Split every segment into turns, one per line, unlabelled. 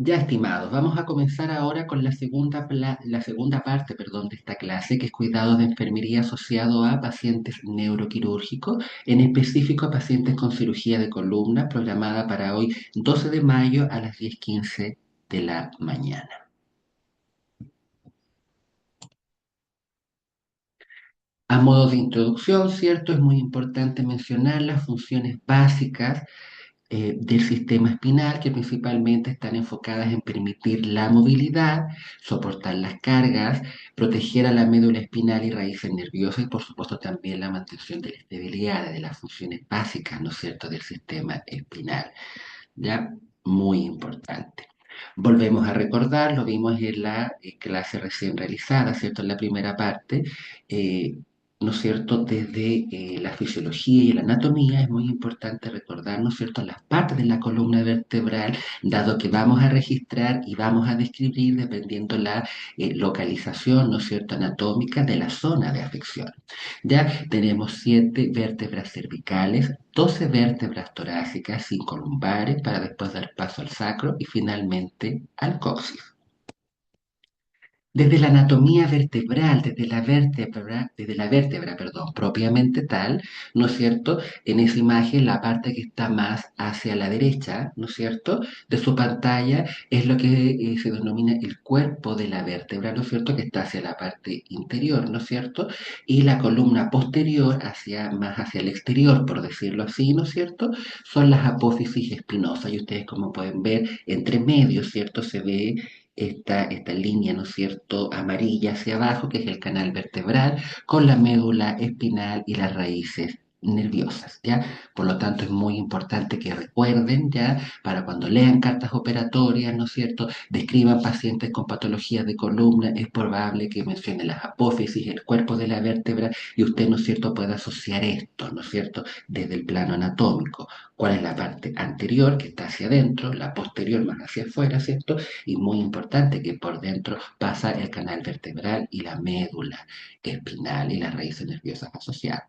Ya, estimados, vamos a comenzar ahora con la segunda parte, perdón, de esta clase, que es cuidados de enfermería asociado a pacientes neuroquirúrgicos, en específico a pacientes con cirugía de columna, programada para hoy, 12 de mayo a las 10:15 de la mañana. A modo de introducción, ¿cierto? Es muy importante mencionar las funciones básicas del sistema espinal, que principalmente están enfocadas en permitir la movilidad, soportar las cargas, proteger a la médula espinal y raíces nerviosas y por supuesto también la mantención de la estabilidad de las funciones básicas, ¿no es cierto?, del sistema espinal. ¿Ya? Muy importante. Volvemos a recordar, lo vimos en la clase recién realizada, ¿cierto? En la primera parte, eh, ¿no es cierto? Desde la fisiología y la anatomía es muy importante recordar, ¿no es cierto?, las partes de la columna vertebral, dado que vamos a registrar y vamos a describir dependiendo la localización, ¿no es cierto?, anatómica de la zona de afección. Ya tenemos 7 vértebras cervicales, 12 vértebras torácicas, 5 lumbares, para después dar paso al sacro y finalmente al coxis. Desde la anatomía vertebral, desde la vértebra, perdón, propiamente tal, ¿no es cierto? En esa imagen, la parte que está más hacia la derecha, ¿no es cierto?, de su pantalla es lo que se denomina el cuerpo de la vértebra, ¿no es cierto?, que está hacia la parte interior, ¿no es cierto? Y la columna posterior, más hacia el exterior, por decirlo así, ¿no es cierto?, son las apófisis espinosas. Y ustedes, como pueden ver, entre medio, ¿cierto?, se ve esta línea, ¿no es cierto?, amarilla hacia abajo, que es el canal vertebral, con la médula espinal y las raíces nerviosas, ¿ya? Por lo tanto, es muy importante que recuerden, ¿ya?, para cuando lean cartas operatorias, ¿no es cierto?, describan pacientes con patologías de columna, es probable que mencione las apófisis, el cuerpo de la vértebra, y usted, ¿no es cierto?, pueda asociar esto, ¿no es cierto?, desde el plano anatómico. ¿Cuál es la parte anterior, que está hacia adentro, la posterior más hacia afuera, ¿cierto? Y muy importante que por dentro pasa el canal vertebral y la médula espinal y las raíces nerviosas asociadas.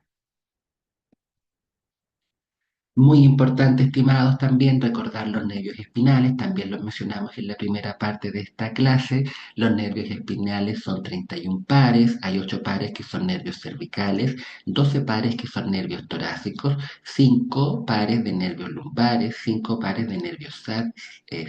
Muy importante, estimados, también recordar los nervios espinales, también los mencionamos en la primera parte de esta clase. Los nervios espinales son 31 pares, hay 8 pares que son nervios cervicales, 12 pares que son nervios torácicos, 5 pares de nervios lumbares, 5 pares de nervios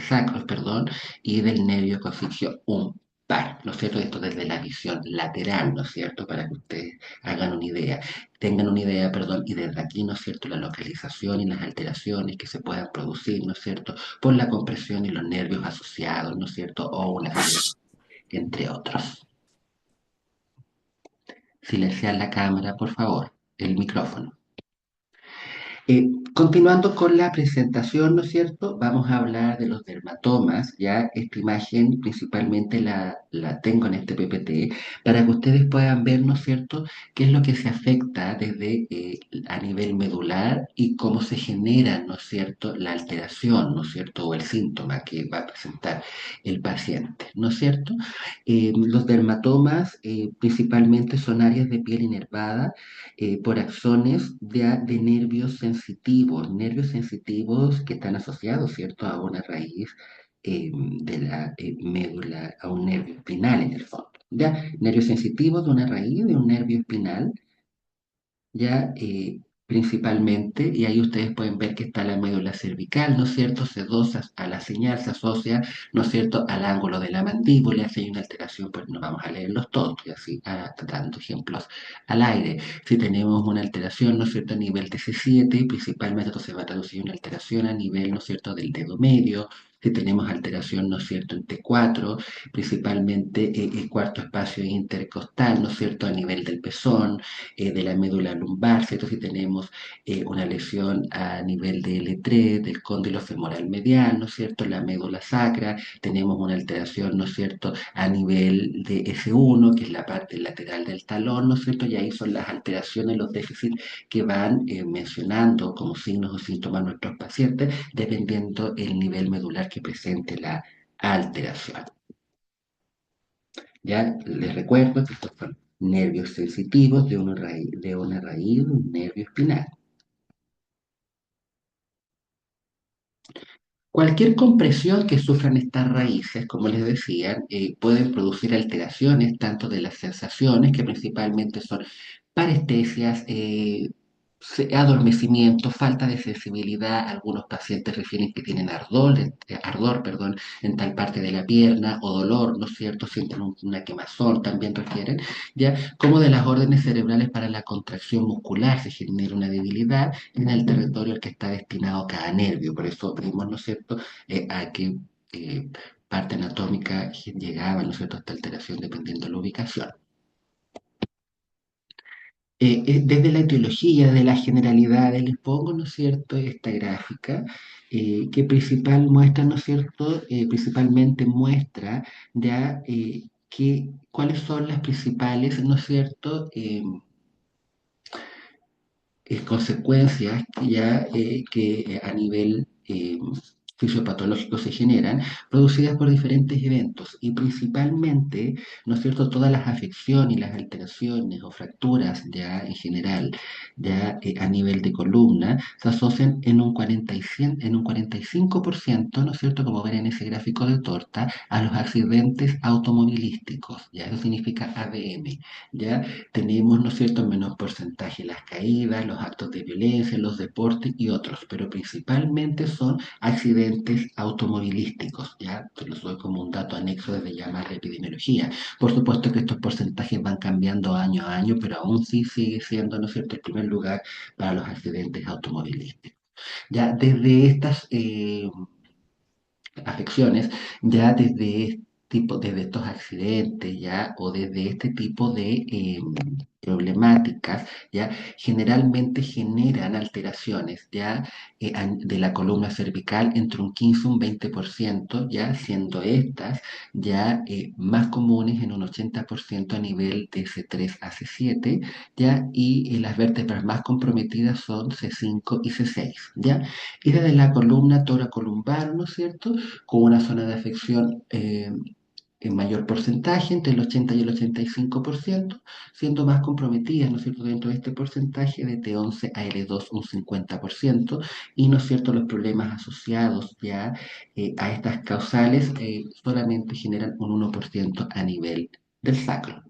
sacros, perdón, y del nervio coccygeal un par, ¿no es cierto? Esto desde la visión lateral, ¿no es cierto? Para que ustedes hagan una idea, tengan una idea, perdón, y desde aquí, ¿no es cierto?, la localización y las alteraciones que se puedan producir, ¿no es cierto?, por la compresión y los nervios asociados, ¿no es cierto?, o una entre otros. Silenciar la cámara, por favor, el micrófono. Continuando con la presentación, ¿no es cierto? Vamos a hablar de los dermatomas, ya esta imagen principalmente la tengo en este PPT, para que ustedes puedan ver, ¿no es cierto?, qué es lo que se afecta desde a nivel medular y cómo se genera, ¿no es cierto?, la alteración, ¿no es cierto?, o el síntoma que va a presentar el paciente, ¿no es cierto? Los dermatomas principalmente son áreas de piel inervada por axones de nervios sensitivos que están asociados, ¿cierto?, a una raíz de la médula, a un nervio espinal en el fondo. ¿Ya? Nervios sensitivos de una raíz de un nervio espinal, ya principalmente, y ahí ustedes pueden ver que está la médula cervical, ¿no es cierto? Sedosa a la señal, se asocia, ¿no es cierto?, al ángulo de la mandíbula. Si hay una alteración, pues no vamos a leerlos todos, y así dando ejemplos al aire. Si tenemos una alteración, ¿no es cierto?, a nivel de C7, principalmente esto se va a traducir en una alteración a nivel, ¿no es cierto?, del dedo medio. Si tenemos alteración, ¿no es cierto?, en T4, principalmente el cuarto espacio intercostal, ¿no es cierto?, a nivel del pezón, de la médula lumbar, ¿cierto? Si tenemos una lesión a nivel de L3, del cóndilo femoral medial, ¿no es cierto? La médula sacra, tenemos una alteración, ¿no es cierto?, a nivel de S1, que es la parte lateral del talón, ¿no es cierto? Y ahí son las alteraciones, los déficits que van mencionando como signos o síntomas nuestros pacientes, dependiendo el nivel medular que presente la alteración. Ya les recuerdo que estos son nervios sensitivos de un nervio espinal. Cualquier compresión que sufran estas raíces, como les decía, pueden producir alteraciones tanto de las sensaciones, que principalmente son parestesias, adormecimiento, falta de sensibilidad. Algunos pacientes refieren que tienen ardor, perdón, en tal parte de la pierna o dolor, ¿no es cierto? Sienten una quemazón, también refieren, ya como de las órdenes cerebrales para la contracción muscular, se genera una debilidad en el territorio al que está destinado cada nervio. Por eso vimos, ¿no es cierto?, a qué parte anatómica llegaba, ¿no es cierto?, esta alteración dependiendo de la ubicación. Desde la etiología, de la generalidad, les pongo, ¿no es cierto?, esta gráfica que ¿no es cierto?, principalmente muestra ya cuáles son las principales, ¿no es cierto?, consecuencias que a nivel fisiopatológico se generan, producidas por diferentes eventos y principalmente, ¿no es cierto?, todas las afecciones y las alteraciones o fracturas ya en general, ya a nivel de columna, se asocian en un 45%, ¿no es cierto?, como ven en ese gráfico de torta, a los accidentes automovilísticos, ya eso significa ABM, ya tenemos, ¿no es cierto?, en menor porcentaje las caídas, los actos de violencia, los deportes y otros, pero principalmente son accidentes automovilísticos, ¿ya? Te los doy como un dato anexo desde ya más de epidemiología. Por supuesto que estos porcentajes van cambiando año a año, pero aún sí sigue siendo, ¿no es cierto?, el primer lugar para los accidentes automovilísticos. Ya desde estas afecciones, ya desde estos accidentes, ya, o desde este tipo de problemáticas, ya, generalmente generan alteraciones, ya, de la columna cervical entre un 15 y un 20%, ya, siendo estas ya más comunes en un 80% a nivel de C3 a C7, ya, y las vértebras más comprometidas son C5 y C6, ya, y desde la columna toracolumbar, ¿no es cierto?, con una zona de afección en mayor porcentaje, entre el 80 y el 85%, siendo más comprometidas, ¿no es cierto?, dentro de este porcentaje de T11 a L2 un 50%, y, ¿no es cierto?, los problemas asociados ya a estas causales solamente generan un 1% a nivel del sacro.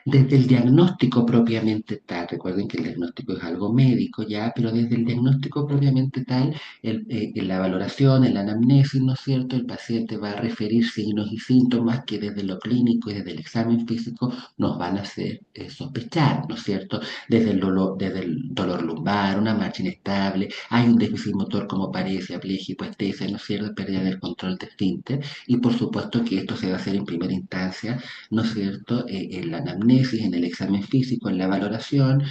Desde el diagnóstico propiamente tal, recuerden que el diagnóstico es algo médico ya, pero desde el diagnóstico propiamente tal, en la valoración, en la anamnesis, ¿no es cierto?, el paciente va a referir signos y síntomas que desde lo clínico y desde el examen físico nos van a hacer sospechar, ¿no es cierto? Desde el dolor lumbar, una marcha inestable, hay un déficit motor como parece, aplegia, hipoestesia, ¿no es cierto?, pérdida del control de esfínter, y por supuesto que esto se va a hacer en primera instancia, ¿no es cierto?, en la anamnesis, en el examen físico, en la valoración,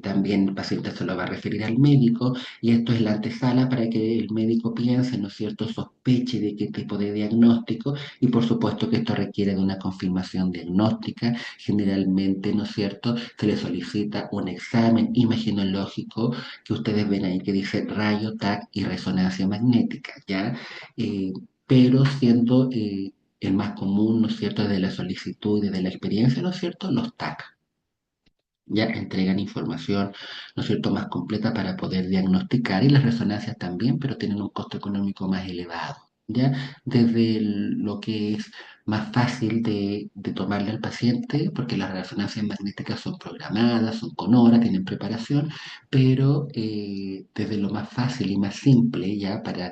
también el paciente se lo va a referir al médico, y esto es la antesala para que el médico piense, ¿no es cierto?, sospeche de qué tipo de diagnóstico, y por supuesto que esto requiere de una confirmación diagnóstica. Generalmente, ¿no es cierto?, se le solicita un examen imaginológico que ustedes ven ahí que dice rayo, TAC y resonancia magnética, ¿ya? Eh, pero siendo el más común, ¿no es cierto?, de la solicitud y de la experiencia, ¿no es cierto?, los TAC. Ya entregan información, ¿no es cierto?, más completa para poder diagnosticar, y las resonancias también, pero tienen un costo económico más elevado. Ya desde lo que es más fácil de tomarle al paciente, porque las resonancias magnéticas son programadas, son con hora, tienen preparación, pero desde lo más fácil y más simple, ya para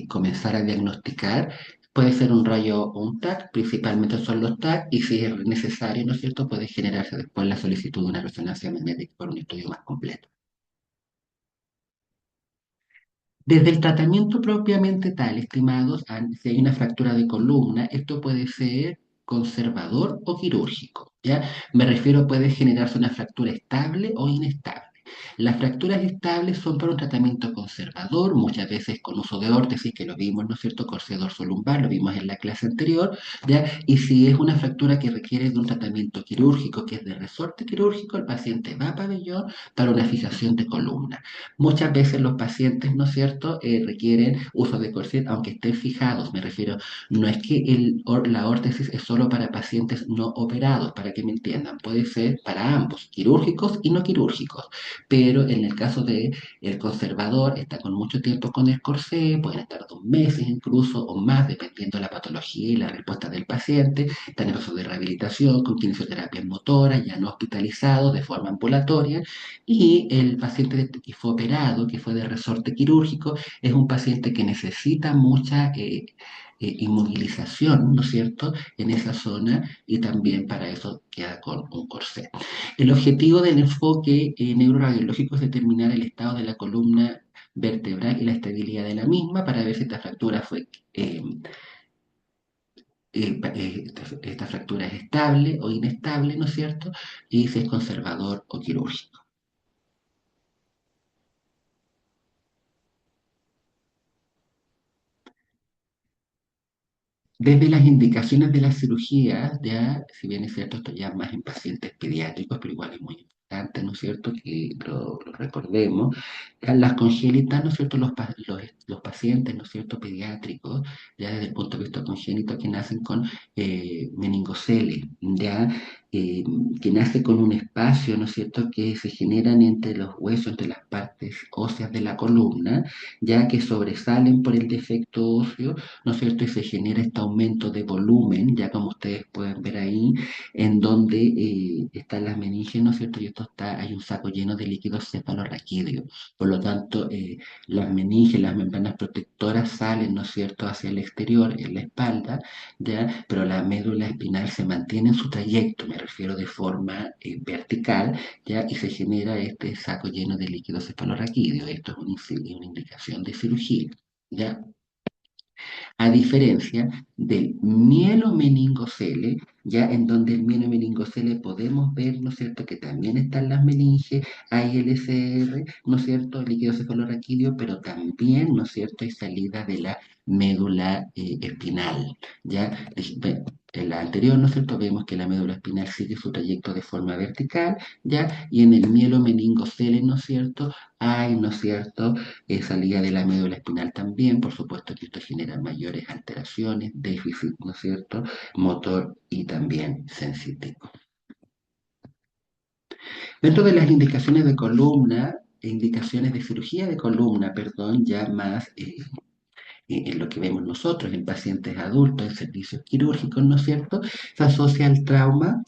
comenzar a diagnosticar, puede ser un rayo o un TAC, principalmente son los TAC, y si es necesario, ¿no es cierto?, puede generarse después la solicitud de una resonancia magnética por un estudio más completo. Desde el tratamiento propiamente tal, estimados, si hay una fractura de columna, esto puede ser conservador o quirúrgico, ¿ya? Me refiero, puede generarse una fractura estable o inestable. Las fracturas estables son para un tratamiento conservador, muchas veces con uso de órtesis, que lo vimos, ¿no es cierto?, corsé dorsolumbar, lo vimos en la clase anterior, ¿ya? Y si es una fractura que requiere de un tratamiento quirúrgico, que es de resorte quirúrgico, el paciente va a pabellón para una fijación de columna. Muchas veces los pacientes, ¿no es cierto?, requieren uso de corset, aunque estén fijados. Me refiero, no es que la órtesis es solo para pacientes no operados, para que me entiendan. Puede ser para ambos, quirúrgicos y no quirúrgicos. pero en el caso de el conservador está con mucho tiempo con el corsé, pueden estar 2 meses incluso o más, dependiendo de la patología y la respuesta del paciente. Está en el proceso de rehabilitación con kinesioterapias motoras, ya no hospitalizado, de forma ambulatoria. Y el paciente que fue operado, que fue de resorte quirúrgico, es un paciente que necesita mucha inmovilización, ¿no es cierto?, en esa zona y también para eso queda con un corsé. El objetivo del enfoque neuroradiológico es determinar el estado de la columna vertebral y la estabilidad de la misma para ver si esta fractura eh, esta fractura es estable o inestable, ¿no es cierto? Y si es conservador o quirúrgico. Desde las indicaciones de la cirugía, ya, si bien es cierto, esto ya más en pacientes pediátricos, pero igual es muy importante, ¿no es cierto?, que lo recordemos. Las congénitas, ¿no es cierto?, los pacientes, ¿no es cierto?, pediátricos, ya desde el punto de vista congénito, que nacen con meningocele, ya, eh, que nace con un espacio, ¿no es cierto?, que se generan entre los huesos, entre las partes óseas de la columna, ya que sobresalen por el defecto óseo, ¿no es cierto? Y se genera este aumento de volumen, ya como ustedes pueden ver ahí, en donde están las meninges, ¿no es cierto? Y esto está, hay un saco lleno de líquido cefalorraquídeo. Por lo tanto, las meninges, las membranas protectoras salen, ¿no es cierto?, hacia el exterior, en la espalda, ¿ya? Pero la médula espinal se mantiene en su trayecto, me refiero de forma vertical, ¿ya? Y se genera este saco lleno de líquido cefalorraquídeo. Esto es una indicación de cirugía, ¿ya? A diferencia del mielomeningocele, ya en donde el mielomeningocele podemos ver, ¿no es cierto?, que también están las meninges, hay LCR, ¿no es cierto?, el líquido cefalorraquídeo, pero también, ¿no es cierto?, hay salida de la médula espinal, ¿ya? En la anterior, ¿no es cierto?, vemos que la médula espinal sigue su trayecto de forma vertical, ¿ya? Y en el mielomeningocele, ¿no es cierto?, hay, ¿no es cierto?, salida de la médula espinal también, por supuesto que esto genera mayores alteraciones, déficit, ¿no es cierto?, motor y también sensitivo. Dentro de las indicaciones de columna, indicaciones de cirugía de columna, perdón, ya más en lo que vemos nosotros en pacientes adultos, en servicios quirúrgicos, ¿no es cierto? Se asocia al trauma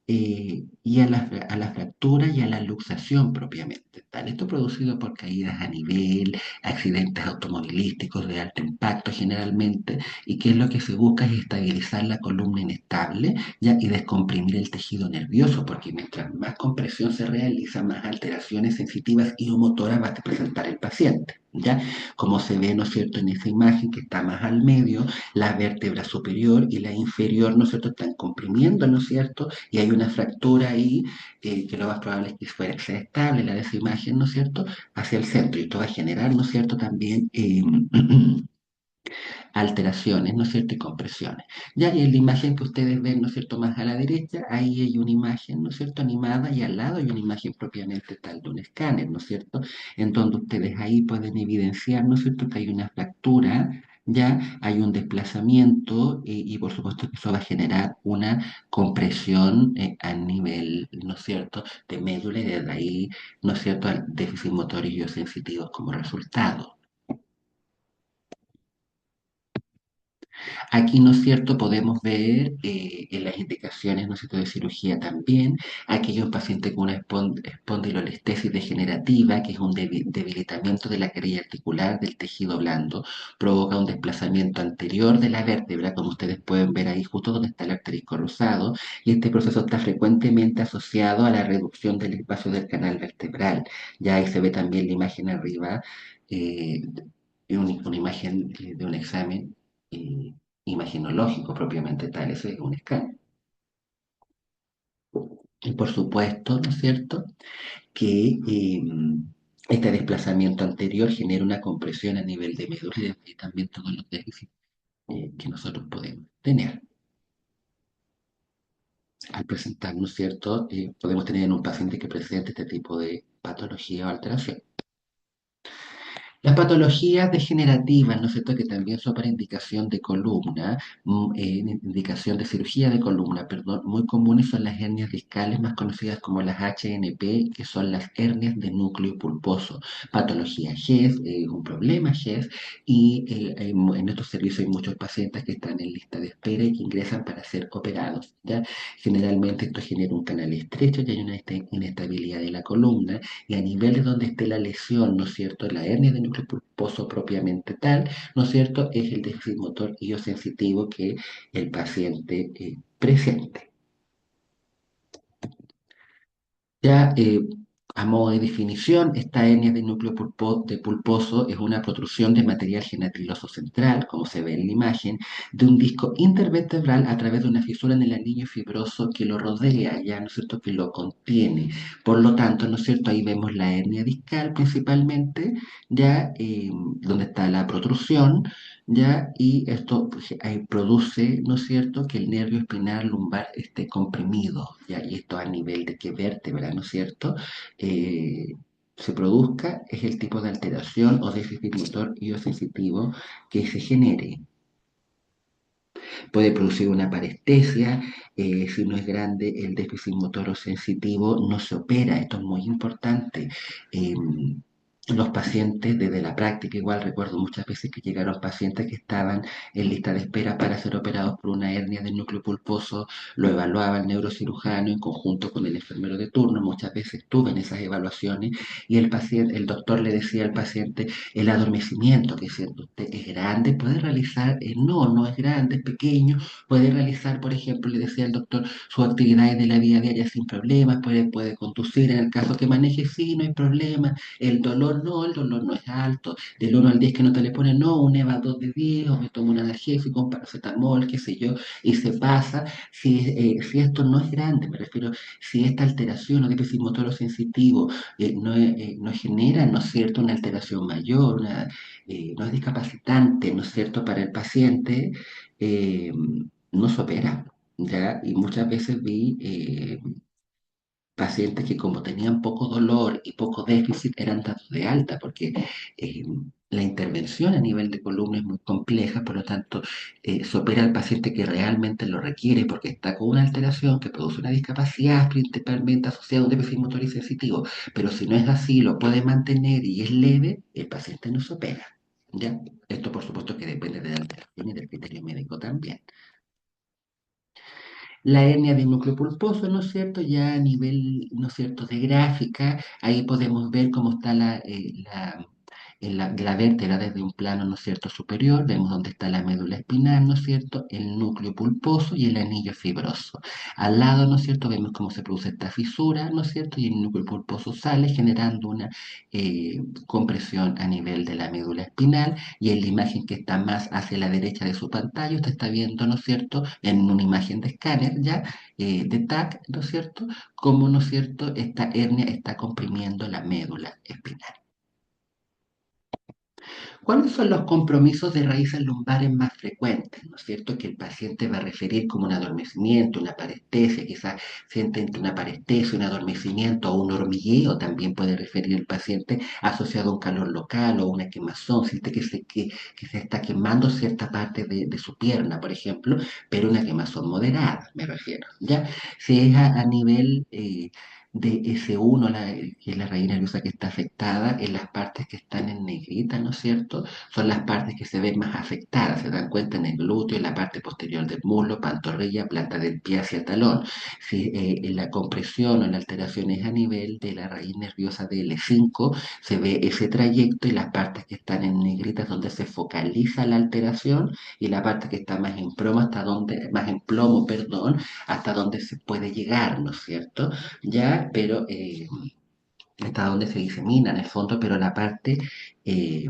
y a la fractura y a la luxación propiamente tal. Esto producido por caídas a nivel, accidentes automovilísticos de alto impacto generalmente, y que es lo que se busca es estabilizar la columna inestable, ¿ya? Y descomprimir el tejido nervioso, porque mientras más compresión se realiza, más alteraciones sensitivas y o motoras va a presentar el paciente, ¿ya? Como se ve, ¿no es cierto?, en esa imagen que está más al medio, la vértebra superior y la inferior, ¿no es cierto?, están comprimiendo, ¿no es cierto?, y hay una fractura ahí, que lo más probable es que sea estable, la de esa imagen, ¿no es cierto?, hacia el centro, y esto va a generar, ¿no es cierto?, también alteraciones, ¿no es cierto?, y compresiones. Ya, y en la imagen que ustedes ven, ¿no es cierto?, más a la derecha, ahí hay una imagen, ¿no es cierto?, animada, y al lado hay una imagen propiamente tal de un escáner, ¿no es cierto?, en donde ustedes ahí pueden evidenciar, ¿no es cierto?, que hay una fractura, ya hay un desplazamiento, y por supuesto que eso va a generar una compresión a nivel, ¿no es cierto?, de médula, y desde ahí, ¿no es cierto?, al déficit motor y biosensitivos como resultado. Aquí, ¿no es cierto?, podemos ver en las indicaciones, ¿no es cierto?, de cirugía también, aquellos pacientes con una espondilolestesis degenerativa, que es un debilitamiento de la carilla articular del tejido blando, provoca un desplazamiento anterior de la vértebra, como ustedes pueden ver ahí justo donde está el asterisco rosado, y este proceso está frecuentemente asociado a la reducción del espacio del canal vertebral. Ya ahí se ve también la imagen arriba, eh, una imagen de un examen. eh, Imaginológico propiamente tal, ese es un escáner. Y por supuesto, ¿no es cierto?, que este desplazamiento anterior genera una compresión a nivel de médula y también todos los déficits que nosotros podemos tener. Al presentar, ¿no es cierto?, podemos tener en un paciente que presente este tipo de patología o alteración. Las patologías degenerativas, ¿no es cierto?, que también son para indicación de columna, indicación de cirugía de columna, perdón, muy comunes son las hernias discales, más conocidas como las HNP, que son las hernias de núcleo pulposo. Patología GES, un problema GES, y en estos servicios hay muchos pacientes que están en lista de espera y que ingresan para ser operados, ¿ya? Generalmente esto genera un canal estrecho y hay una inestabilidad de la columna y a nivel de donde esté la lesión, ¿no es cierto?, la hernia de núcleo pulposo propiamente tal, ¿no es cierto?, es el déficit motor sensitivo que el paciente presente. Ya a modo de definición, esta hernia de núcleo de pulposo es una protrusión de material genatiloso central, como se ve en la imagen, de un disco intervertebral a través de una fisura en el anillo fibroso que lo rodea, ya, ¿no es cierto?, que lo contiene. Por lo tanto, ¿no es cierto?, ahí vemos la hernia discal principalmente, ya, donde está la protrusión, ya, y esto pues, produce, ¿no es cierto?, que el nervio espinal lumbar esté comprimido, ya, y esto a nivel de qué vértebra, ¿no es cierto?, eh, se produzca, es el tipo de alteración o déficit motor sensitivo que se genere. Puede producir una parestesia, si no es grande el déficit motor sensitivo, no se opera, esto es muy importante. Eh, los pacientes, desde la práctica, igual recuerdo muchas veces que llegaron pacientes que estaban en lista de espera para ser operados por una hernia del núcleo pulposo, lo evaluaba el neurocirujano en conjunto con el enfermero de turno, muchas veces estuve en esas evaluaciones y el paciente, el doctor le decía al paciente, el adormecimiento que siente usted es grande, puede realizar, no, no es grande, es pequeño, puede realizar, por ejemplo, le decía el doctor, sus actividades de la vida diaria sin problemas, puede conducir en el caso que maneje, sí, no hay problema, el dolor no, el dolor no es alto, del 1 al 10 que no te le pone, no, un EVA 2 de 10, o me tomo un analgésico, un paracetamol, qué sé yo, y se pasa, si esto no es grande, me refiero, si esta alteración o déficit motor sensitivo no genera, ¿no es cierto?, una alteración mayor, no es discapacitante, ¿no es cierto?, para el paciente, eh, no se opera, ¿ya? Y muchas veces vi pacientes que como tenían poco dolor y poco déficit eran dados de alta, porque eh, la intervención a nivel de columna es muy compleja, por lo tanto, se opera al paciente que realmente lo requiere, porque está con una alteración que produce una discapacidad principalmente asociada a un déficit motor y sensitivo, pero si no es así, lo puede mantener y es leve, el paciente no se opera. ¿Ya? Esto por supuesto que depende de la alteración y del criterio médico también. La hernia de núcleo pulposo, ¿no es cierto? Ya a nivel, ¿no es cierto?, de gráfica, ahí podemos ver cómo está la vértebra desde un plano, ¿no es cierto?, superior, vemos dónde está la médula espinal, ¿no es cierto?, el núcleo pulposo y el anillo fibroso. Al lado, ¿no es cierto?, vemos cómo se produce esta fisura, ¿no es cierto?, y el núcleo pulposo sale generando una compresión a nivel de la médula espinal y en la imagen que está más hacia la derecha de su pantalla, usted está viendo, ¿no es cierto?, en una imagen de escáner ya, de TAC, ¿no es cierto?, cómo, ¿no es cierto?, esta hernia está comprimiendo la médula espinal. ¿Cuáles son los compromisos de raíces lumbares más frecuentes? ¿No es cierto? Que el paciente va a referir como un adormecimiento, una parestesia, quizás siente entre una parestesia, un adormecimiento o un hormigueo, también puede referir el paciente asociado a un calor local o una quemazón, siente que se está quemando cierta parte de su pierna, por ejemplo, pero una quemazón moderada, me refiero, ¿ya? Si es a nivel de S1, que es la raíz nerviosa que está afectada, en las partes que están en negrita, ¿no es cierto? Son las partes que se ven más afectadas, se dan cuenta en el glúteo, en la parte posterior del muslo, pantorrilla, planta del pie hacia el talón. Si la compresión o la alteración es a nivel de la raíz nerviosa de L5, se ve ese trayecto y las partes que están en negrita es donde se focaliza la alteración y la parte que está más en plomo, más en plomo, perdón, hasta donde se puede llegar, ¿no es cierto? Ya, pero hasta donde se disemina en el fondo, pero la parte, eh,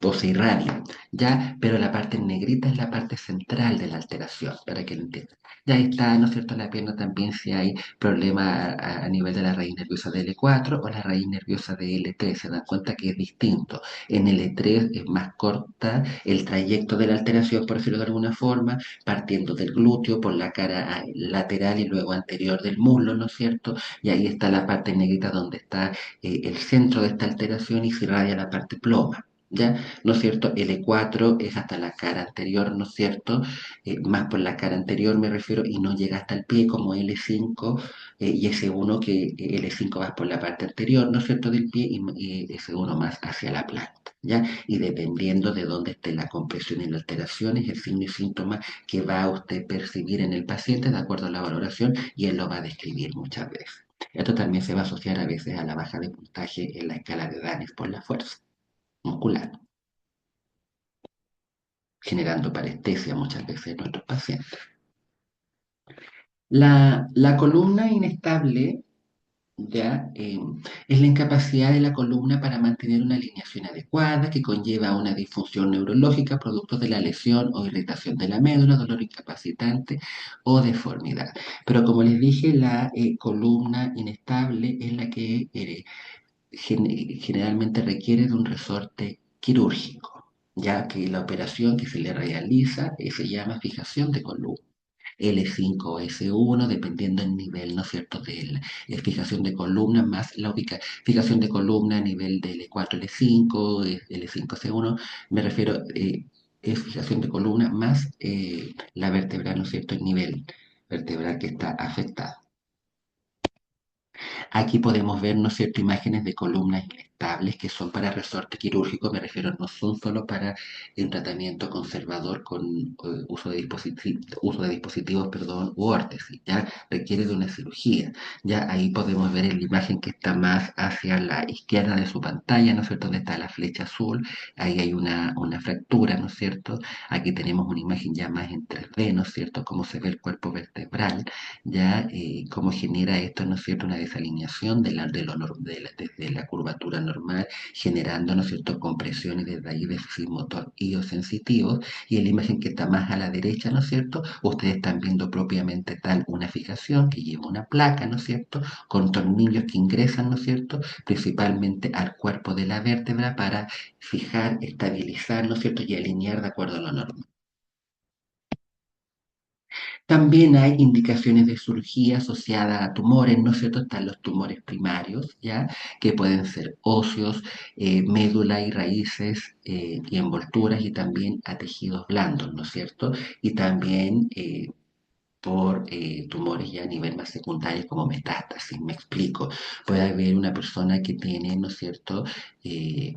o se irradia, ¿ya? Pero la parte negrita es la parte central de la alteración, para que lo entiendan. Ya está, ¿no es cierto?, la pierna también si hay problema a nivel de la raíz nerviosa de L4 o la raíz nerviosa de L3, se dan cuenta que es distinto. En L3 es más corta el trayecto de la alteración, por decirlo de alguna forma, partiendo del glúteo por la cara lateral y luego anterior del muslo, ¿no es cierto? Y ahí está la parte negrita donde está el centro de esta alteración y se irradia la parte ploma. ¿Ya? ¿No es cierto? L4 es hasta la cara anterior, ¿no es cierto? Más por la cara anterior me refiero y no llega hasta el pie como L5 y S1 que L5 va por la parte anterior, ¿no es cierto? Del pie y S1 más hacia la planta, ¿ya? Y dependiendo de dónde esté la compresión y la alteración es el signo y síntoma que va a usted percibir en el paciente de acuerdo a la valoración y él lo va a describir muchas veces. Esto también se va a asociar a veces a la baja de puntaje en la escala de Danis por la fuerza muscular, generando parestesia muchas veces en nuestros pacientes. La columna inestable ya es la incapacidad de la columna para mantener una alineación adecuada que conlleva una disfunción neurológica producto de la lesión o irritación de la médula, dolor incapacitante o deformidad. Pero como les dije, la columna inestable es la que generalmente requiere de un resorte quirúrgico, ya que la operación que se le realiza se llama fijación de columna. L5 o S1, dependiendo del nivel, ¿no es cierto?, de la fijación de columna, más la fijación de columna a nivel de L4, L5, L5, S1, me refiero, es fijación de columna más la vértebra, ¿no es cierto?, el nivel vertebral que está afectado. Aquí podemos ver, ¿no es cierto?, imágenes de columnas inestables que son para resorte quirúrgico, me refiero, no son solo para un tratamiento conservador con uso de dispositivos, perdón, u órtesis, ya requiere de una cirugía. Ya ahí podemos ver en la imagen que está más hacia la izquierda de su pantalla, ¿no es cierto?, donde está la flecha azul, ahí hay una fractura, ¿no es cierto? Aquí tenemos una imagen ya más en 3D, ¿no es cierto?, cómo se ve el cuerpo vertebral ya cómo genera esto, ¿no es cierto?, una desalineación desde la curvatura normal, generando, ¿no es cierto?, compresiones desde ahí déficit motor y o sensitivos, y en la imagen que está más a la derecha, ¿no es cierto?, ustedes están viendo propiamente tal una fijación que lleva una placa, ¿no es cierto?, con tornillos que ingresan, ¿no es cierto?, principalmente al cuerpo de la vértebra para fijar, estabilizar, ¿no es cierto?, y alinear de acuerdo a lo normal. También hay indicaciones de cirugía asociada a tumores, ¿no es cierto? Están los tumores primarios, ¿ya? Que pueden ser óseos, médula y raíces y envolturas y también a tejidos blandos, ¿no es cierto? Y también por tumores ya a nivel más secundario como metástasis, me explico. Puede haber una persona que tiene, ¿no es cierto?, Eh,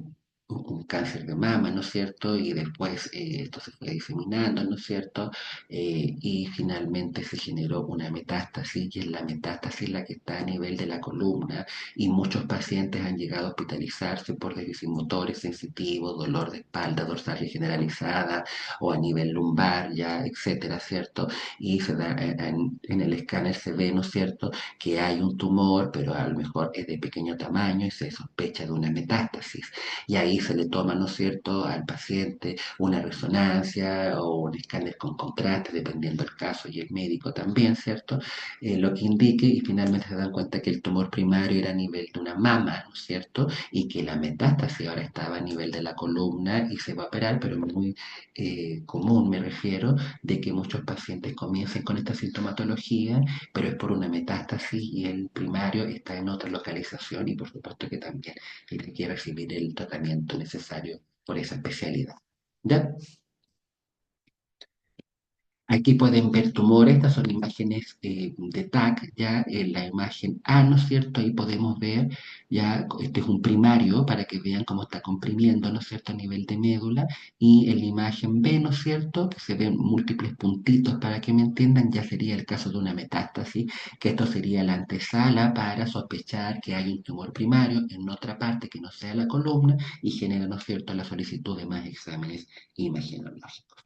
un cáncer de mama, ¿no es cierto? Y después esto se fue diseminando, ¿no es cierto? Y finalmente se generó una metástasis y es la metástasis la que está a nivel de la columna y muchos pacientes han llegado a hospitalizarse por déficit motores sensitivos, dolor de espalda, dorsalgia generalizada o a nivel lumbar, ya, etcétera, ¿cierto? Y se da, en el escáner se ve, ¿no es cierto?, que hay un tumor, pero a lo mejor es de pequeño tamaño y se sospecha de una metástasis. Y ahí se le toma, ¿no es cierto?, al paciente una resonancia o un escáner con contraste, dependiendo del caso y el médico también, ¿cierto? Lo que indique y finalmente se dan cuenta que el tumor primario era a nivel de una mama, ¿no es cierto? Y que la metástasis ahora estaba a nivel de la columna y se va a operar, pero es muy común, me refiero, de que muchos pacientes comiencen con esta sintomatología, pero es por una metástasis y el primario está en otra localización y por supuesto que también tiene que recibir el tratamiento necesario por esa especialidad. ¿Ya? Aquí pueden ver tumores, estas son imágenes de TAC, ya en la imagen A, ¿no es cierto? Ahí podemos ver, ya, este es un primario para que vean cómo está comprimiendo, ¿no es cierto?, a nivel de médula, y en la imagen B, ¿no es cierto?, que se ven múltiples puntitos para que me entiendan, ya sería el caso de una metástasis, que esto sería la antesala para sospechar que hay un tumor primario en otra parte que no sea la columna y genera, ¿no es cierto?, la solicitud de más exámenes imagenológicos.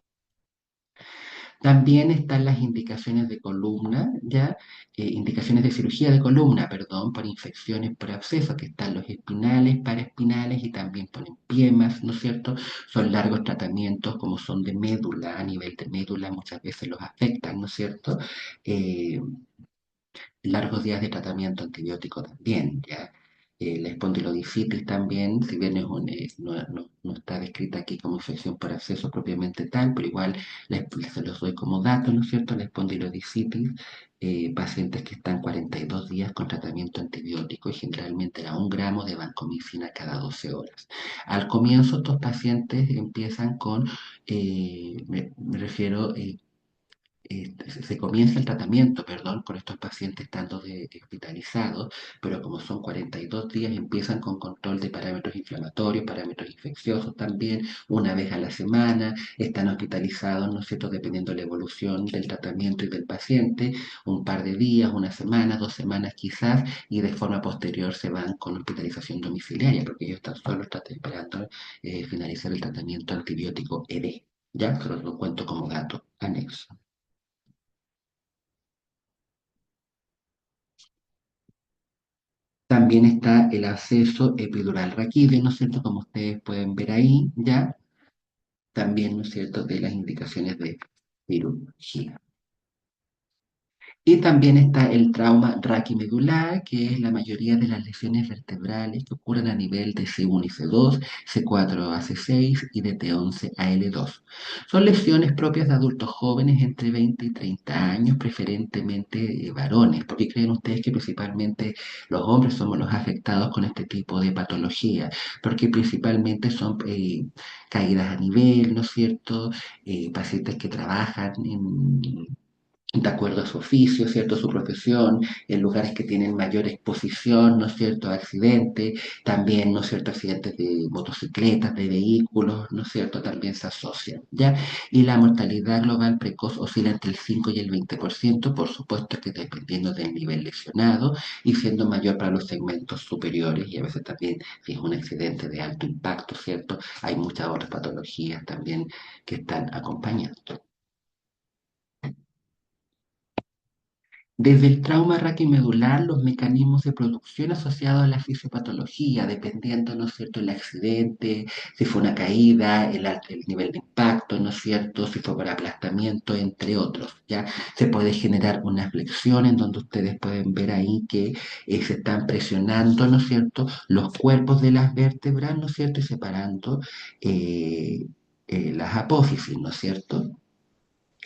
También están las indicaciones de columna, ya, indicaciones de cirugía de columna, perdón, por infecciones por absceso, que están los espinales, paraespinales y también por empiemas, ¿no es cierto? Son largos tratamientos como son de médula, a nivel de médula muchas veces los afectan, ¿no es cierto? Eh, Largos días de tratamiento antibiótico también, ¿ya? La espondilodifistis también, si bien no está descrita aquí como infección por absceso propiamente tal, pero igual se los doy como dato, ¿no es cierto? La espondilodifistis, pacientes que están 42 días con tratamiento antibiótico y generalmente a 1 gramo de vancomicina cada 12 horas. Al comienzo estos pacientes empiezan con, me refiero, se comienza el tratamiento, perdón, con estos pacientes estando hospitalizados, pero como son 42 días, empiezan con control de parámetros inflamatorios, parámetros infecciosos también, 1 vez a la semana, están hospitalizados, ¿no es cierto?, dependiendo de la evolución del tratamiento y del paciente, un par de días, 1 semana, 2 semanas quizás, y de forma posterior se van con hospitalización domiciliaria, porque ellos están solo esperando finalizar el tratamiento antibiótico ED. Ya, se los lo cuento como dato anexo. También está el acceso epidural raquídeo, ¿no es cierto? Como ustedes pueden ver ahí, ya. También, ¿no es cierto?, de las indicaciones de cirugía. Y también está el trauma raquimedular, que es la mayoría de las lesiones vertebrales que ocurren a nivel de C1 y C2, C4 a C6 y de T11 a L2. Son lesiones propias de adultos jóvenes entre 20 y 30 años, preferentemente varones. ¿Por qué creen ustedes que principalmente los hombres somos los afectados con este tipo de patología? Porque principalmente son caídas a nivel, ¿no es cierto? Pacientes que trabajan de acuerdo a su oficio, ¿cierto? Su profesión, en lugares que tienen mayor exposición, ¿no es cierto?, a accidentes, también, ¿no es cierto?, accidentes de motocicletas, de vehículos, ¿no es cierto?, también se asocian, ¿ya? Y la mortalidad global precoz oscila entre el 5 y el 20%, por supuesto que dependiendo del nivel lesionado y siendo mayor para los segmentos superiores y a veces también si es un accidente de alto impacto, ¿cierto? Hay muchas otras patologías también que están acompañando. Desde el trauma raquimedular, los mecanismos de producción asociados a la fisiopatología, dependiendo, ¿no es cierto?, el accidente, si fue una caída, el nivel de impacto, ¿no es cierto?, si fue por aplastamiento, entre otros, ¿ya? Se puede generar una flexión en donde ustedes pueden ver ahí que se están presionando, ¿no es cierto?, los cuerpos de las vértebras, ¿no es cierto?, y separando eh, las apófisis, ¿no es cierto?,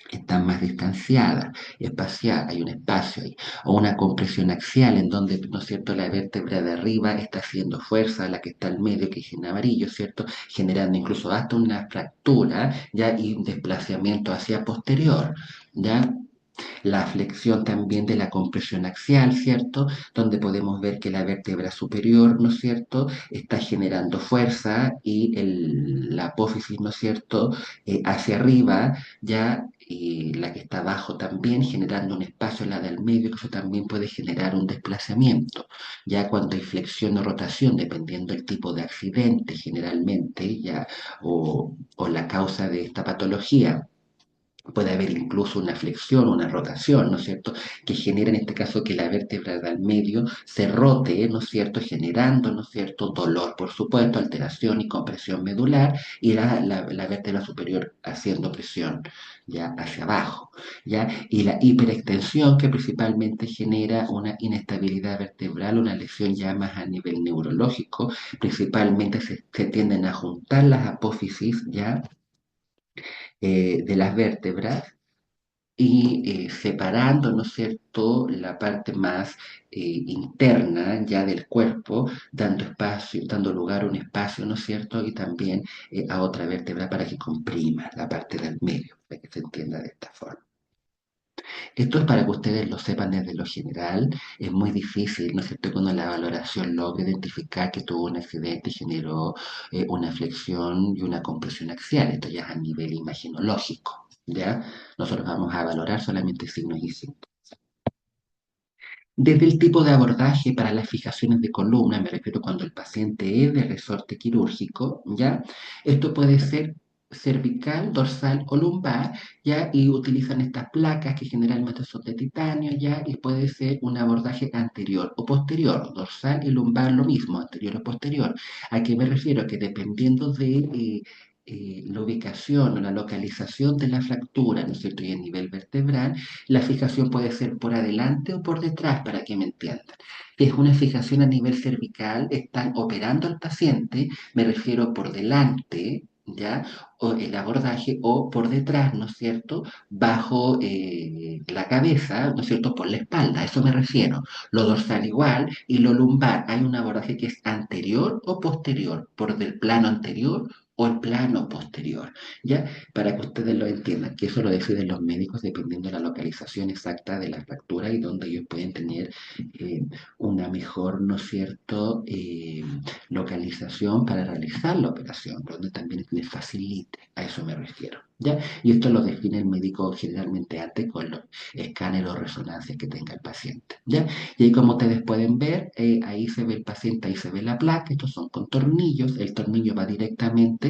están más distanciadas, espacial, hay un espacio ahí, o una compresión axial en donde, ¿no es cierto?, la vértebra de arriba está haciendo fuerza a la que está al medio, que es en amarillo, ¿cierto?, generando incluso hasta una fractura, ya, y un desplazamiento hacia posterior, ya. La flexión también de la compresión axial, ¿cierto? Donde podemos ver que la vértebra superior, ¿no es cierto?, está generando fuerza y la apófisis, ¿no es cierto?, hacia arriba, ya, y la que está abajo también generando un espacio en la del medio, que eso también puede generar un desplazamiento. Ya cuando hay flexión o rotación, dependiendo del tipo de accidente generalmente, ya, o la causa de esta patología, puede haber incluso una flexión, una rotación, ¿no es cierto?, que genera en este caso que la vértebra del medio se rote, ¿no es cierto?, generando, ¿no es cierto?, dolor, por supuesto, alteración y compresión medular, y la vértebra superior haciendo presión ya hacia abajo, ¿ya? Y la hiperextensión que principalmente genera una inestabilidad vertebral, una lesión ya más a nivel neurológico, principalmente se tienden a juntar las apófisis, ¿ya?, de las vértebras y separando, ¿no es cierto?, la parte más interna ya del cuerpo, dando espacio, dando lugar a un espacio, ¿no es cierto?, y también a otra vértebra para que comprima la parte del medio, para que se entienda de esta forma. Esto es para que ustedes lo sepan desde lo general. Es muy difícil, ¿no es cierto?, cuando la valoración logra identificar que tuvo un accidente y generó una flexión y una compresión axial. Esto ya es a nivel imagenológico, ¿ya? Nosotros vamos a valorar solamente signos y síntomas. Desde el tipo de abordaje para las fijaciones de columna, me refiero cuando el paciente es de resorte quirúrgico, ¿ya? Esto puede ser cervical, dorsal o lumbar, ya, y utilizan estas placas que generalmente son de titanio, ya, y puede ser un abordaje anterior o posterior, dorsal y lumbar lo mismo, anterior o posterior. ¿A qué me refiero? Que dependiendo de la ubicación o la localización de la fractura, ¿no es cierto? Y el nivel vertebral, la fijación puede ser por adelante o por detrás, para que me entiendan. Es una fijación a nivel cervical, están operando al paciente, me refiero por delante, ¿ya? O el abordaje o por detrás, ¿no es cierto? Bajo la cabeza, ¿no es cierto? Por la espalda, a eso me refiero. Lo dorsal igual y lo lumbar, hay un abordaje que es anterior o posterior, por del plano anterior o el plano posterior, ¿ya? Para que ustedes lo entiendan, que eso lo deciden los médicos dependiendo de la localización exacta de la fractura y donde ellos pueden tener eh, una mejor, ¿no es cierto?, localización para realizar la operación, donde también les facilite, a eso me refiero, ¿ya? Y esto lo define el médico generalmente antes con los escáneres o resonancias que tenga el paciente, ¿ya? Y ahí como ustedes pueden ver, ahí se ve el paciente, ahí se ve la placa, estos son con tornillos, el tornillo va directamente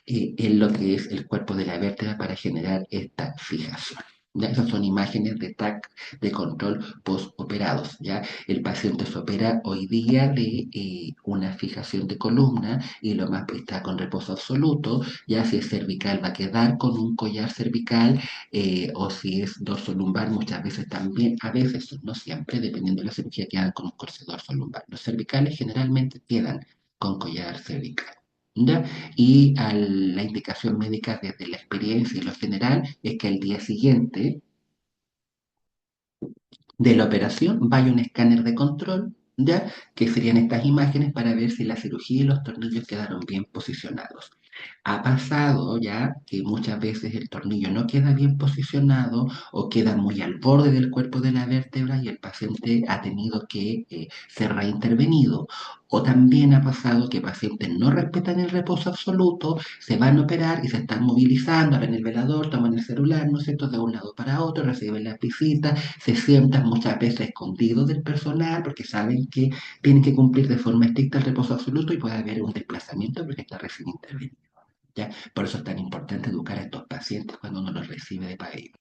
en lo que es el cuerpo de la vértebra para generar esta fijación. ¿Ya? Esas son imágenes de TAC de control postoperados. ¿Ya? El paciente se opera hoy día de una fijación de columna y lo más está con reposo absoluto. Ya si es cervical va a quedar con un collar cervical o si es dorso lumbar muchas veces también, a veces no siempre, dependiendo de la cirugía, quedan con un corse dorso lumbar. Los cervicales generalmente quedan con collar cervical. ¿Ya? Y la indicación médica desde la experiencia y lo general es que al día siguiente de la operación vaya un escáner de control, ¿ya? Que serían estas imágenes para ver si la cirugía y los tornillos quedaron bien posicionados. Ha pasado ya que muchas veces el tornillo no queda bien posicionado o queda muy al borde del cuerpo de la vértebra y el paciente ha tenido que ser reintervenido. O también ha pasado que pacientes no respetan el reposo absoluto, se van a operar y se están movilizando, abren el velador, toman el celular, ¿no es cierto?, de un lado para otro, reciben las visitas, se sientan muchas veces escondidos del personal porque saben que tienen que cumplir de forma estricta el reposo absoluto y puede haber un desplazamiento porque está recién intervenido. ¿Ya? Por eso es tan importante educar a estos pacientes cuando uno los recibe de país.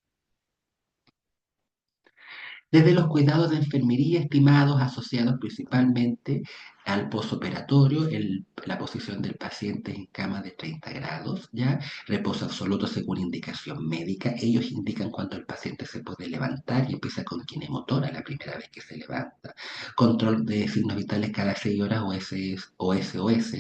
Desde los cuidados de enfermería estimados asociados principalmente al posoperatorio, la posición del paciente en cama de 30 grados, ¿ya? Reposo absoluto según indicación médica. Ellos indican cuando el paciente se puede levantar y empieza con kinemotora la primera vez que se levanta. Control de signos vitales cada 6 horas o SOS.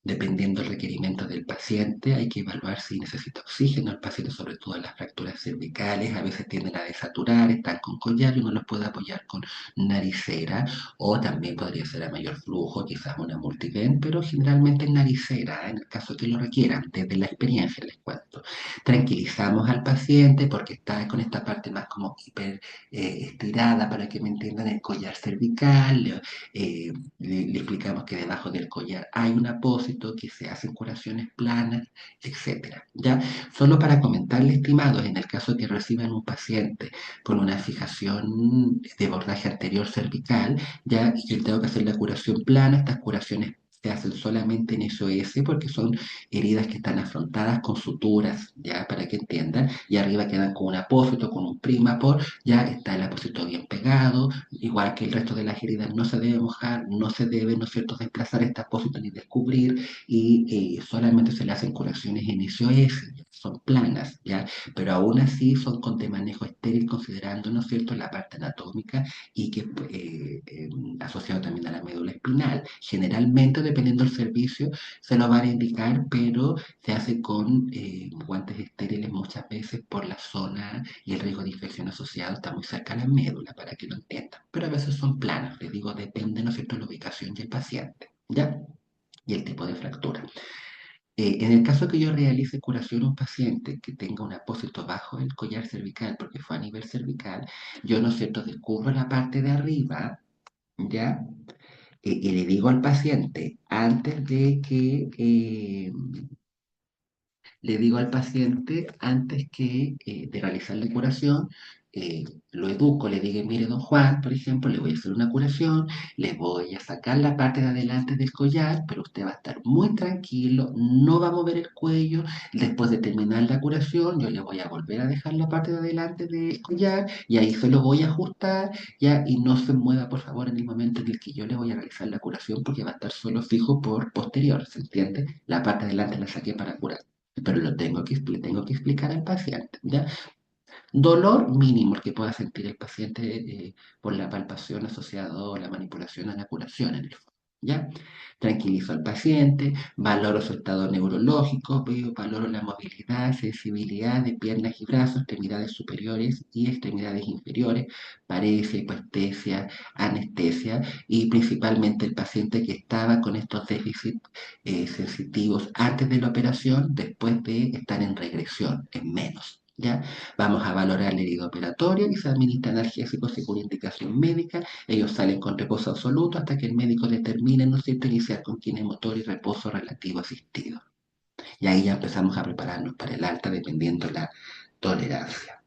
Dependiendo del requerimiento del paciente, hay que evaluar si necesita oxígeno el paciente, sobre todo en las fracturas cervicales, a veces tienden a desaturar, están con collar y uno los puede apoyar con naricera o también podría ser a mayor flujo, quizás una multivent, pero generalmente en naricera, en el caso que lo requieran, desde la experiencia les cuento. Tranquilizamos al paciente porque está con esta parte más como hiper estirada para que me entiendan el collar cervical, le explicamos que debajo del collar hay un apósito, que se hacen curaciones planas, etcétera. ¿Ya? Solo para comentarles, estimados, en el caso que reciban un paciente con una fijación de bordaje anterior cervical, ya, y yo tengo que hacer la curación plana, estas curaciones se hacen solamente en SOS porque son heridas que están afrontadas con suturas, ya, para que entiendan, y arriba quedan con un apósito, con un primapor, ya está el apósito bien pegado, igual que el resto de las heridas, no se debe mojar, no se debe, ¿no es cierto?, desplazar este apósito ni descubrir, y solamente se le hacen curaciones en SOS, son planas, ¿ya? Pero aún así son con de manejo estéril, considerando, ¿no es cierto?, la parte anatómica y que asociado también a la médula espinal. Generalmente, dependiendo del servicio, se lo van a indicar, pero se hace con guantes estériles muchas veces por la zona y el riesgo de infección asociado está muy cerca a la médula, para que lo entiendan. Pero a veces son planas, les digo, depende, ¿no es cierto?, de la ubicación y el paciente, ¿ya? Y el tipo de fractura. En el caso que yo realice curación a un paciente que tenga un apósito bajo el collar cervical, porque fue a nivel cervical, yo, ¿no es cierto?, descubro la parte de arriba, ¿ya? Y le digo al paciente, antes de que le digo al paciente antes de realizar la curación, lo educo, le digo, mire, don Juan, por ejemplo, le voy a hacer una curación, le voy a sacar la parte de adelante del collar, pero usted va a estar muy tranquilo, no va a mover el cuello. Después de terminar la curación, yo le voy a volver a dejar la parte de adelante del collar y ahí se lo voy a ajustar, ya, y no se mueva, por favor, en el momento en el que yo le voy a realizar la curación, porque va a estar solo fijo por posterior, ¿se entiende? La parte de adelante la saqué para curar, pero le tengo que explicar al paciente, ¿ya? Dolor mínimo el que pueda sentir el paciente por la palpación asociada o la manipulación a la curación en el fondo, ¿ya? Tranquilizo al paciente, valoro su estado neurológico, valoro la movilidad, sensibilidad de piernas y brazos, extremidades superiores y extremidades inferiores, paresia, hipoestesia, anestesia y principalmente el paciente que estaba con estos déficits sensitivos antes de la operación, después de estar en regresión, en menos, ¿ya? Vamos a valorar la herida operatoria y se administra analgésicos según indicación médica. Ellos salen con reposo absoluto hasta que el médico determine, ¿no es cierto?, iniciar con kinemotor y reposo relativo asistido. Y ahí ya empezamos a prepararnos para el alta dependiendo la tolerancia.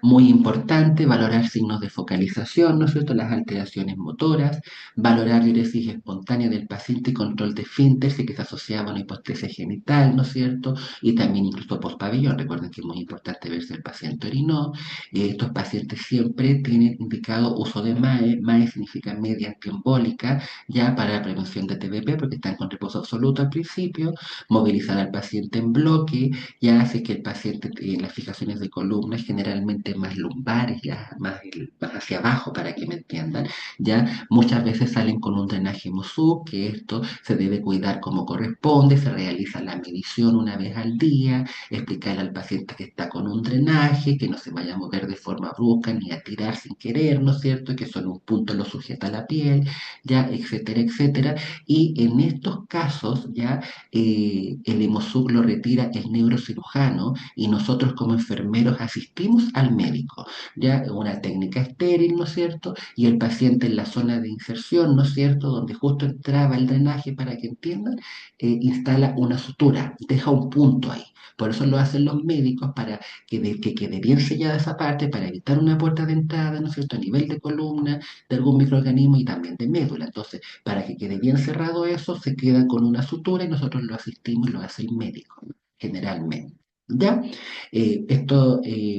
Muy importante valorar signos de focalización, ¿no es cierto?, las alteraciones motoras, valorar diuresis espontánea del paciente y control de esfínteres que se asociaba a una hipostesia genital, ¿no es cierto?, y también incluso post-pabellón. Recuerden que es muy importante ver si el paciente orinó. Estos pacientes siempre tienen indicado uso de MAE. MAE significa media antiembólica, ya para la prevención de TBP, porque están con reposo absoluto al principio. Movilizar al paciente en bloque, ya hace que el paciente en las fijaciones de columna, generalmente más lumbares, ya más hacia abajo, para que me entiendan, ya muchas veces salen con un drenaje Mosú, que esto se debe cuidar como corresponde, se realiza la medición una vez al día, explicarle al paciente que está con un drenaje, que no se vaya a mover de forma brusca ni a tirar sin querer, ¿no es cierto?, que solo un punto lo sujeta a la piel, ya, etcétera, etcétera. Y en estos casos, ya, el Hemosuc lo retira el neurocirujano y nosotros como enfermeros asistimos al médico, ya una técnica estéril, ¿no es cierto? Y el paciente en la zona de inserción, ¿no es cierto?, donde justo entraba el drenaje, para que entiendan, instala una sutura, deja un punto ahí. Por eso lo hacen los médicos, para que quede bien sellada esa parte, para evitar una puerta de entrada, ¿no es cierto?, a nivel de columna, de algún microorganismo y también de médula. Entonces, para que quede bien cerrado eso, se queda con una sutura y nosotros lo asistimos y lo hace el médico, ¿no?, generalmente. ¿Ya?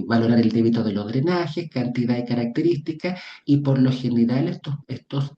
Valorar el débito de los drenajes, cantidad y características, y por lo general estos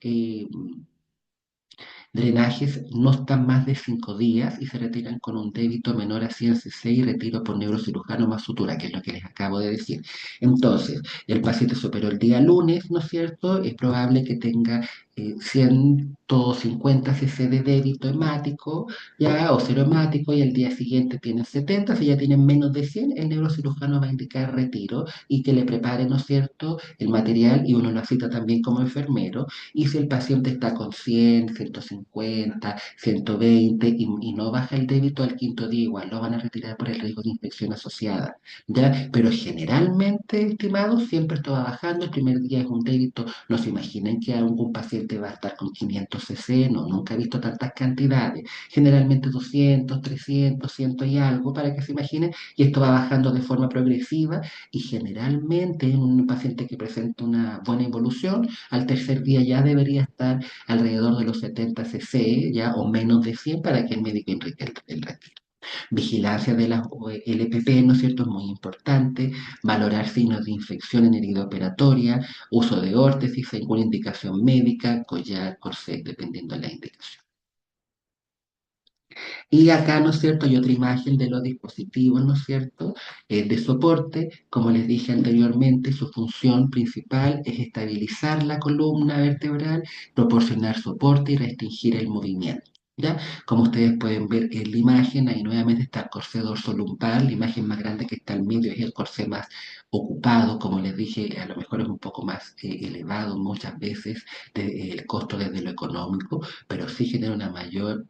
drenajes no están más de 5 días y se retiran con un débito menor a 100 cc y retiro por neurocirujano más sutura, que es lo que les acabo de decir. Entonces, el paciente superó el día lunes, ¿no es cierto? Es probable que tenga 150 cc de débito hemático, ya, o cero hemático, y el día siguiente tiene 70. Si ya tienen menos de 100, el neurocirujano va a indicar retiro y que le prepare, ¿no es cierto?, el material, y uno lo cita también como enfermero. Y si el paciente está con 100, 150, 120 y no baja el débito al quinto día, igual lo van a retirar por el riesgo de infección asociada, ¿ya? Pero generalmente, estimados, siempre esto va bajando. El primer día es un débito, no se imaginen que algún paciente va a estar con 500 cc, no, nunca he visto tantas cantidades. Generalmente 200, 300, 100 y algo, para que se imaginen, y esto va bajando de forma progresiva, y generalmente en un paciente que presenta una buena evolución, al tercer día ya debería estar alrededor de los 70 cc, ya, o menos de 100, para que el médico indique el retiro. Vigilancia de las LPP, ¿no es cierto?, es muy importante. Valorar signos de infección en herida operatoria, uso de órtesis según indicación médica, collar, corset, dependiendo de la indicación. Y acá, ¿no es cierto?, hay otra imagen de los dispositivos, ¿no es cierto?, de soporte. Como les dije anteriormente, su función principal es estabilizar la columna vertebral, proporcionar soporte y restringir el movimiento. ¿Ya? Como ustedes pueden ver en la imagen, ahí nuevamente está el corsé dorsolumbar. La imagen más grande que está al medio es el corsé más ocupado. Como les dije, a lo mejor es un poco más elevado muchas veces el costo desde lo económico, pero sí genera una mayor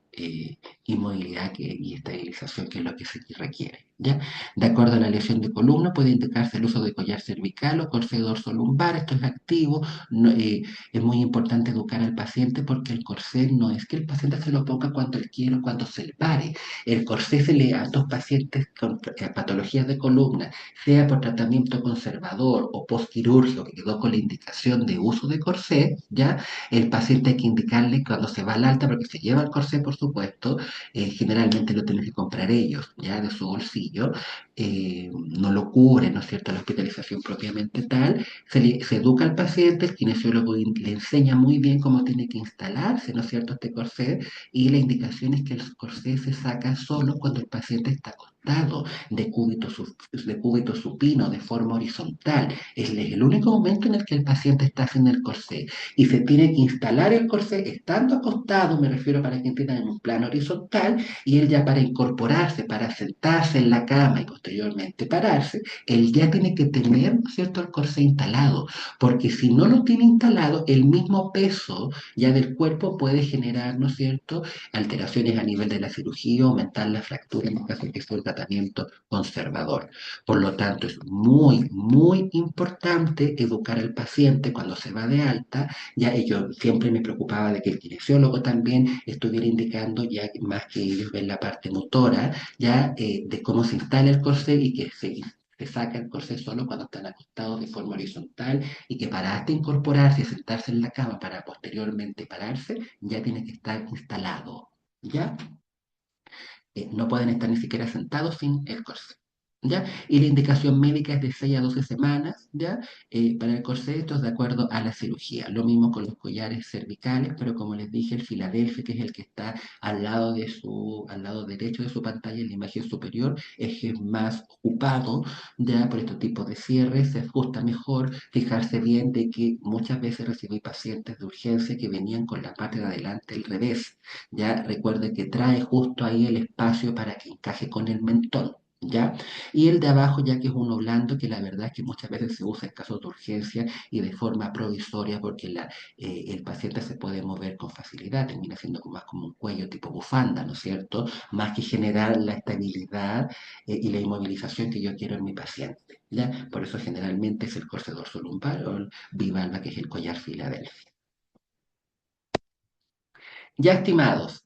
inmovilidad y estabilización, que es lo que se requiere. ¿Ya? De acuerdo a la lesión de columna, puede indicarse el uso de collar cervical o corsé dorsolumbar. Esto es activo. No, es muy importante educar al paciente porque el corsé no es que el paciente se lo ponga cuando él quiera o cuando se le pare. El corsé se le a estos pacientes con patologías de columna, sea por tratamiento conservador o postquirúrgico que quedó con la indicación de uso de corsé, ¿ya? El paciente hay que indicarle cuando se va al alta, porque se lleva el corsé, por supuesto, generalmente lo tienen que comprar ellos, ya de su bolsillo, no lo cubre, ¿no es cierto?, la hospitalización propiamente tal, se educa al paciente, el kinesiólogo le enseña muy bien cómo tiene que instalarse, ¿no es cierto?, este corsé, y la indicación es que el corsé se saca solo cuando el paciente está acostado, de cúbito supino, de forma horizontal. Es el único momento en el que el paciente está sin el corsé y se tiene que instalar el corsé estando acostado, me refiero para que entiendan en un plano horizontal, y él ya para incorporarse, para sentarse en la cama y posteriormente pararse, él ya tiene que tener, ¿no es cierto?, el corsé instalado, porque si no lo tiene instalado, el mismo peso ya del cuerpo puede generar, ¿no es cierto?, alteraciones a nivel de la cirugía, aumentar la fractura en el caso de que sea un tratamiento conservador. Por lo tanto, es muy, muy importante educar al paciente cuando se va de alta, ya, y yo siempre me preocupaba de que el kinesiólogo también estuviera indicando, ya más que ellos ven la parte motora, ya de cómo se instala el corsé y que se saca el corsé solo cuando están acostados de forma horizontal y que para hasta incorporarse y sentarse en la cama para posteriormente pararse, ya tiene que estar instalado, ¿ya? No pueden estar ni siquiera sentados sin el corsé. ¿Ya? Y la indicación médica es de 6 a 12 semanas, ¿ya? Para el corsé, esto es de acuerdo a la cirugía. Lo mismo con los collares cervicales, pero como les dije, el Filadelfia, que es el que está al lado derecho de su pantalla, en la imagen superior, es el más ocupado, ¿ya? Por estos tipos de cierres, se ajusta mejor. Fijarse bien de que muchas veces recibí pacientes de urgencia que venían con la parte de adelante al revés. Ya recuerde que trae justo ahí el espacio para que encaje con el mentón, ¿ya? Y el de abajo, ya que es uno blando, que la verdad es que muchas veces se usa en casos de urgencia y de forma provisoria porque el paciente se puede mover con facilidad, termina siendo más como un cuello tipo bufanda, ¿no es cierto? Más que generar la estabilidad y la inmovilización que yo quiero en mi paciente, ¿ya? Por eso generalmente es el corse dorsolumbar o el bivalva, que es el collar Filadelfia. Ya, estimados.